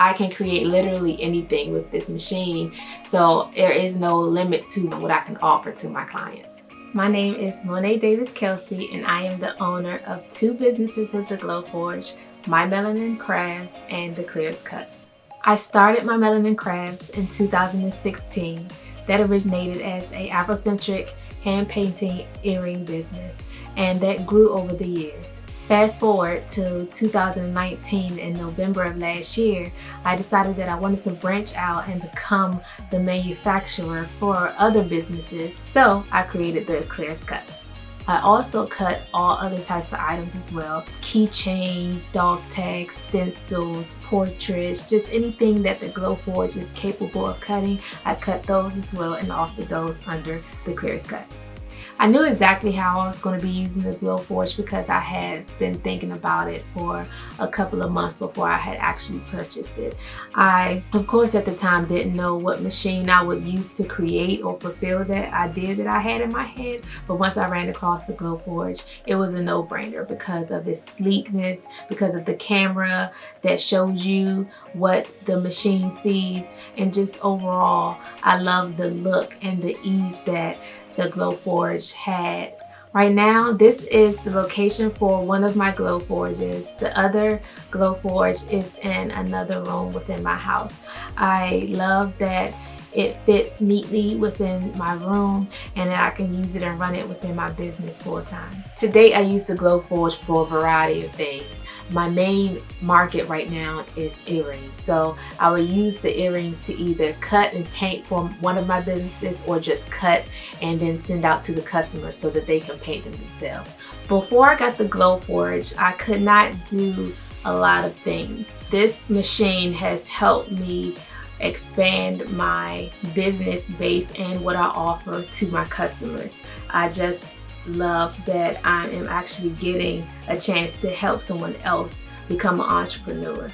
I can create literally anything with this machine, so there is no limit to what I can offer to my clients. My name is Mone't Davis Kelsey, and I am the owner of 2 businesses with the Glowforge, My Melanin Crafts and The Clearest Cuts. I started My Melanin Crafts in 2016. That originated as a Afrocentric hand painting earring business, and that grew over the years. Fast forward to 2019, in November of last year, I decided that I wanted to branch out and become the manufacturer for other businesses, so I created the Clearest Cuts. I also cut all other types of items as well: keychains, dog tags, stencils, portraits, just anything that the Glowforge is capable of cutting. I cut those as well and offered those under the Clearest Cuts. I knew exactly how I was going to be using the Glowforge because I had been thinking about it for a couple of months before I had actually purchased it. I, of course, at the time didn't know what machine I would use to create or fulfill that idea that I had in my head, but once I ran across the Glowforge, it was a no-brainer because of its sleekness, because of the camera that shows you what the machine sees, and just overall, I love the look and the ease that the Glowforge had. Right now, this is the location for one of my Glowforges. The other Glowforge is in another room within my house. I love that it fits neatly within my room and that I can use it and run it within my business full time. Today, I use the Glowforge for a variety of things. My main market right now is earrings. So I will use the earrings to either cut and paint for one of my businesses or just cut and then send out to the customers so that they can paint them themselves. Before I got the Glowforge, I could not do a lot of things. This machine has helped me expand my business base and what I offer to my customers. I just love that I am actually getting a chance to help someone else become an entrepreneur.